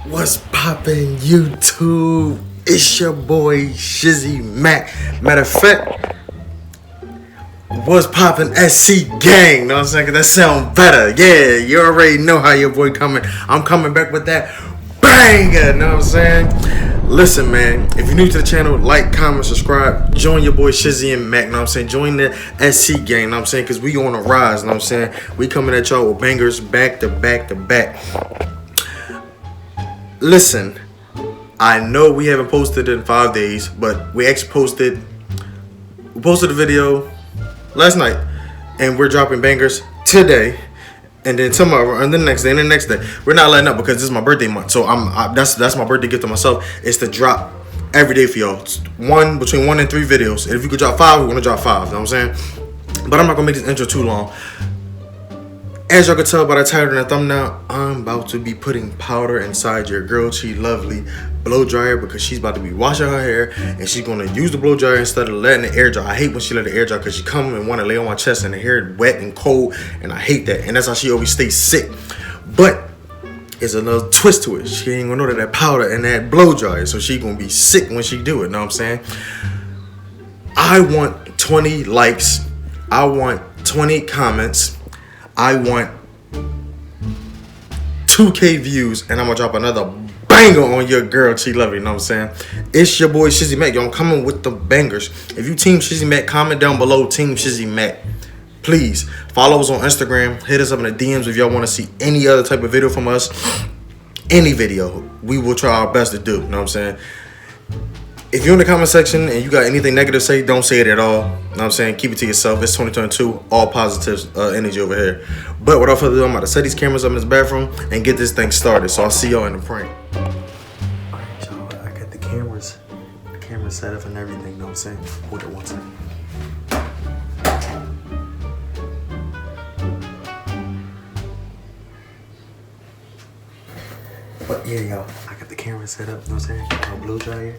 What's poppin' YouTube? It's your boy SHIZZYMACK. Matter of fact, what's poppin' SC gang? Know what I'm saying? 'Cause that sound better. Yeah, you already know how your boy coming. I'm coming back with that banger. Know what I'm saying? Listen, man, if you're new to the channel, like, comment, subscribe, join your boy Shizzy and Mac, know what I'm saying? Join the SC gang, know what I'm saying? Because we on a rise, know what I'm saying? We coming at y'all with bangers back to back to back. Listen, I know we haven't posted in 5 days, but we actually posted a video last night, and we're dropping bangers today, and then tomorrow, and the next day, and the next day. We're not letting up because this is my birthday month, so that's my birthday gift to myself, is to drop every day for y'all. Between 1 and 3 videos. And if you could drop 5, we're gonna drop 5. You know what I'm saying? But I'm not gonna make this intro too long. As y'all can tell by the title and the thumbnail, I'm about to be putting powder inside your girl She Lovely blow dryer because she's about to be washing her hair and she's gonna use the blow dryer instead of letting it air dry. I hate when she let it air dry because she come and want to lay on my chest and the hair is wet and cold, and I hate that. And that's how she always stays sick. But there's another twist to it. She ain't gonna know that powder and that blow dryer, so she gonna be sick when she do it. Know what I'm saying? I want 20 likes. I want 20 comments. I want 2K views, and I'm gonna drop another banger on your girl She Lovely. You know what I'm saying? It's your boy SHIZZYMACK. Yo, I'm coming with the bangers. If you team SHIZZYMACK, comment down below team SHIZZYMACK. Please follow us on Instagram. Hit us up in the DMs if y'all want to see any other type of video from us. Any video, we will try our best to do. You know what I'm saying? If you're in the comment section and you got anything negative to say, don't say it at all. You know what I'm saying? Keep it to yourself. It's 2022. All positive energy over here. But without further ado, I'm about to set these cameras up in this bathroom and get this thing started. So I'll see y'all in the prank. Alright, y'all. I got the camera set up and everything. You know what I'm saying? Hold it one second. But yeah, y'all. I got the camera set up. You know what I'm saying? My blow dryer.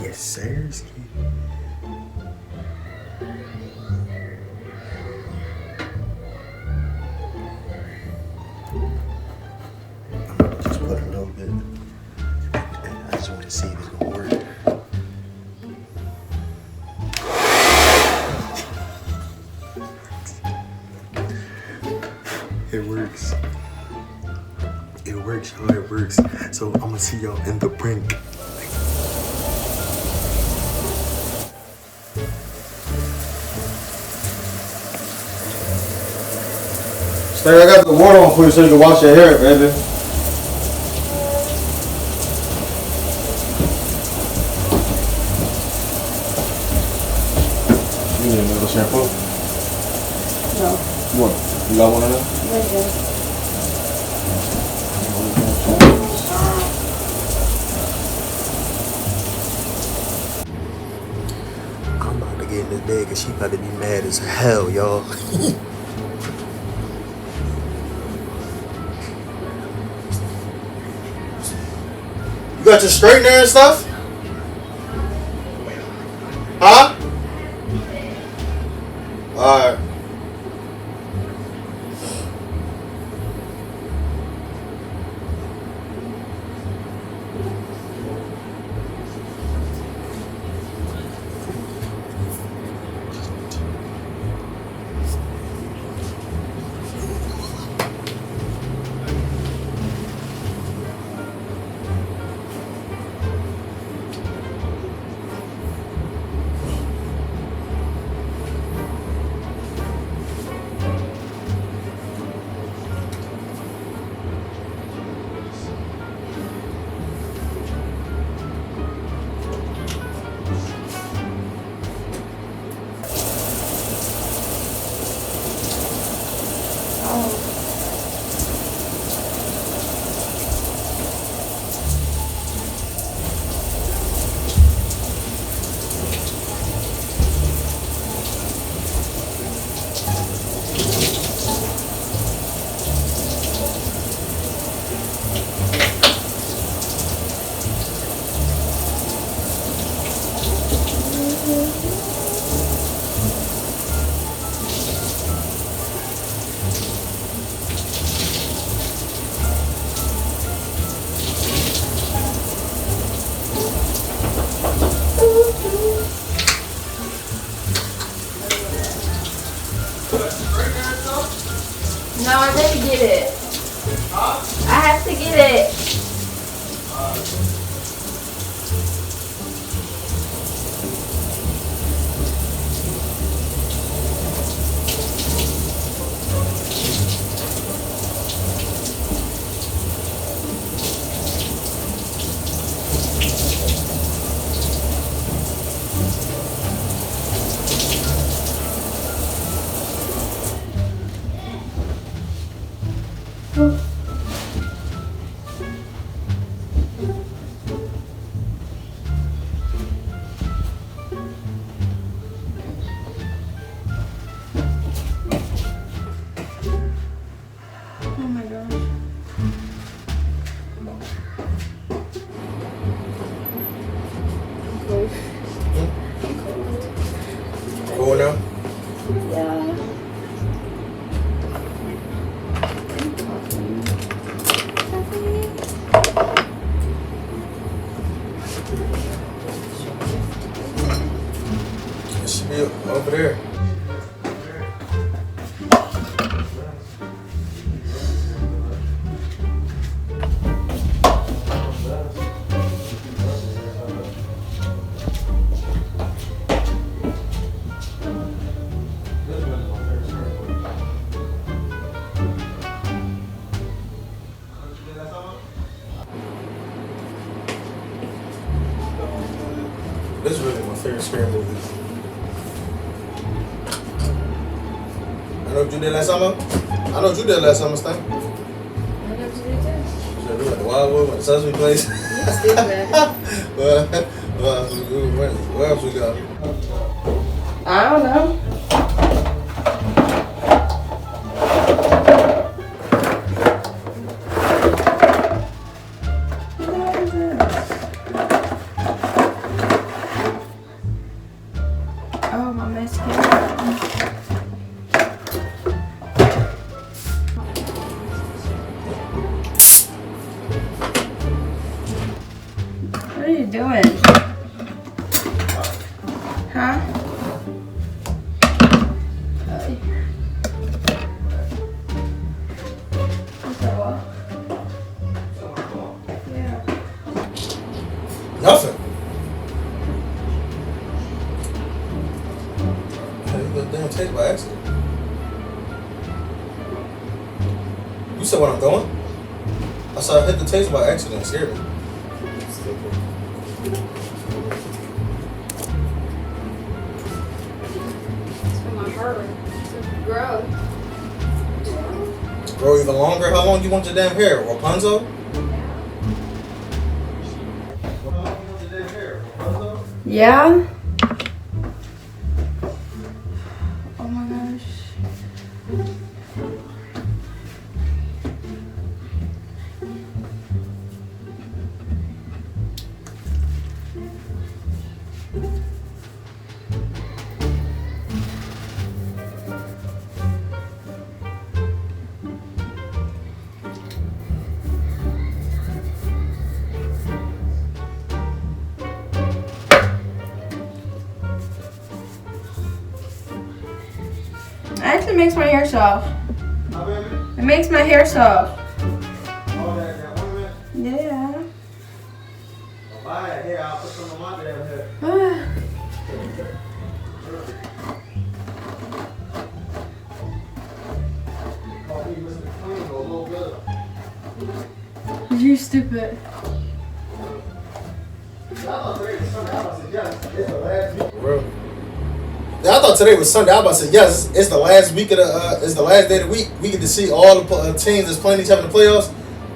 Yes, sir. Just put a little bit. I just want to see if it's gonna work. It works. It works, y'all. It works. So I'm gonna see y'all in the prank. Stay, I got the water on for you so you can wash your hair, baby. You need another shampoo? No. What? You got one of them? Okay. I'm about to get in this bed because she about to be mad as hell, y'all. You got your straightener and stuff? Huh? Alright. No, I didn't get it. I have to get it. Oh my gosh. Cool now? Yeah. It should be over there. This is really my favorite scary movie. I know what you did last summer. I know what you did last summer, Stan. I know what you did too. So we went to Wildwood, went to Sesame Place. You stupid. Where else we go? I don't know. Oh, my mascara. What are you doing? Huh? Yeah. Nothing. Hey, you got damn taste by accident. You said what I'm doing? I said I hit the taste by accident. It scared me. It's from my heart. It's gross. Grow even longer? How long you want your damn hair? Rapunzel? How long you want your damn hair? Rapunzel? Yeah. Oh my gosh. It actually makes my hair soft. Huh, baby? It makes my hair soft. Oh, that ornament? Yeah. I'll buy it here. I'll put some of my damn hair. Coffee with some cream or a little bit. You stupid. I thought today was Sunday. I was about to say yes. It's the last week of the. It's the last day of the week. We get to see all the teams that's playing each other in the playoffs.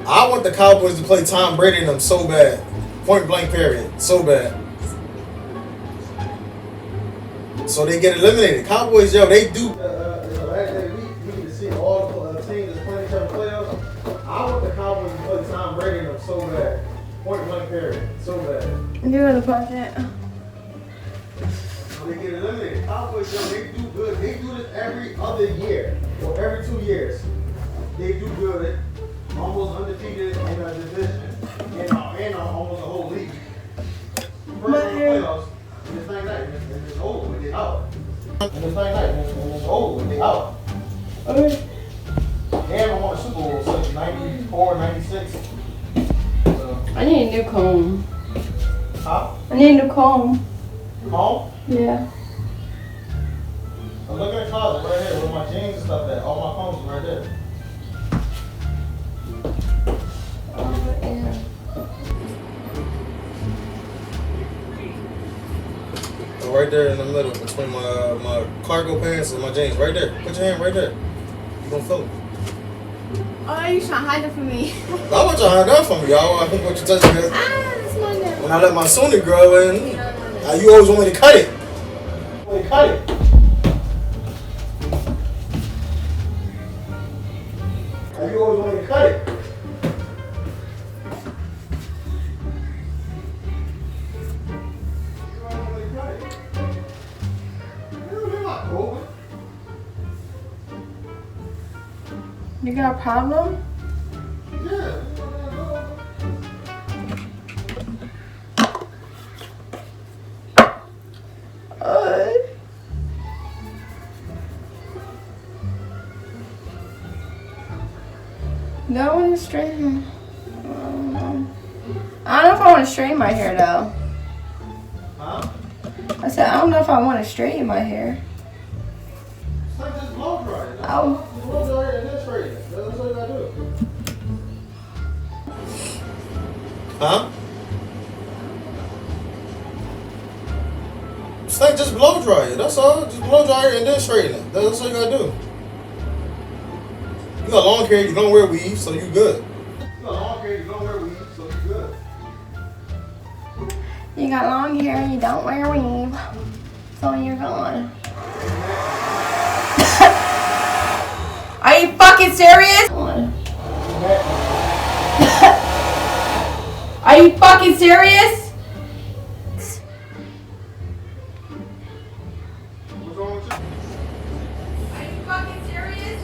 I want the Cowboys to play Tom Brady and them so bad. Point blank period. So bad. So they get eliminated. Cowboys, yo, they do. It's the last day of the week. We get to see all the teams that's playing each other in the playoffs. I want the Cowboys to play Tom Brady and them so bad. Point blank period. So bad. You're in the pocket. They get eliminated. Cowboys, yo, they do good. They do this every other year or every 2 years. They do good. Almost undefeated in a division and almost a whole league. First in the playoffs, and it's night. And it's over when they out. And it's night. And it's over when they out. Okay. Damn, I won a Super Bowl since 94, 96. So. I need a new comb. Huh? I need a new comb. Comb? Yeah. I'm looking in the closet right here where my jeans and stuff at. All my combs right there. Oh, yeah. Right there in the middle between my cargo pants and my jeans. Right there. Put your hand right there. You gonna feel it. Oh, you trying to hide it from me? I want you to hide that from me, y'all. I think what you touching is. That's my name. When I let my Sunni grow in, you always want me to cut it. You want me to cut it. You always want me to cut it. You got a problem? Yeah. No one to straighten. I don't know if I want to straighten my hair though. Huh? I said I don't know if I want to straighten my hair. It's like just blow dry it. Oh. Blow dry it and then straighten it. That's what you gotta do. Huh? It's like just blow dry it. That's all. Just blow dry it and then straighten it. That's all you gotta do. You got long hair, you don't wear weave, so you good. You got long hair, you don't wear weave, so you good. You got long hair and you don't wear weave, so you're gone. Are you fucking serious? Are you fucking serious? What's wrong with you? Are you fucking serious?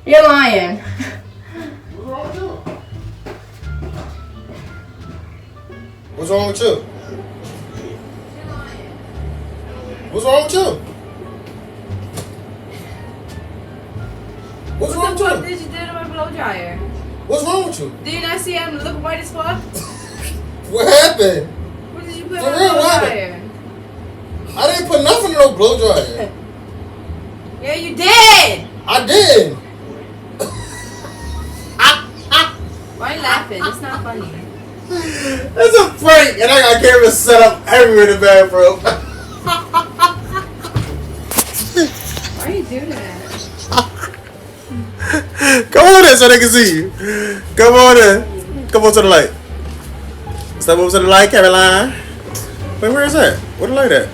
You're lying. What's wrong with you? What's wrong with you? What's wrong with you? What's wrong with What you? did you do to my blow dryer? What's wrong with you? Do you not see I'm looking white as fuck? What happened? What did you put For on my real, blow what dryer? I didn't put nothing in no blow dryer. Yeah, you did! I did. Why are you laughing? It's not funny. That's a prank, and I got cameras set up everywhere in the bathroom. Why you do that? Come on in so they can see you. Come on in. Come on to the light. Step over to the light, Caroline. Wait, where is that? Where the light at?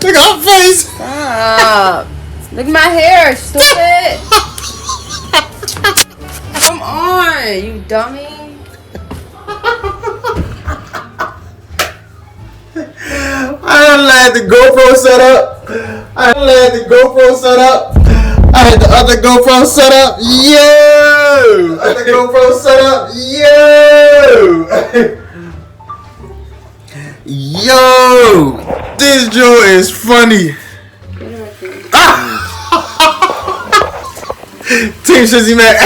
Look at her face. Stop. Look at my hair, stupid. Come on, you dummy. I done had the GoPro set up. I done had the GoPro set up. I had the other GoPro set up. Yo! I had the GoPro set up. Yo! Yo! This joke is funny. Team SHIZZYMACK.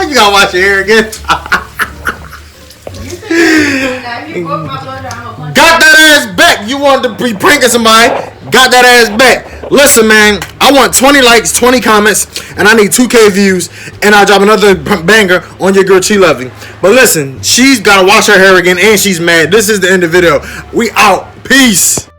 You gotta wash your hair again. Got that ass back. You wanted to be pranking somebody. Got that ass back. Listen, man. I want 20 likes, 20 comments, and I need 2K views, and I'll drop another banger on your girl Chi Loving. But listen, she's gotta wash her hair again, and she's mad. This is the end of the video. We out. Peace.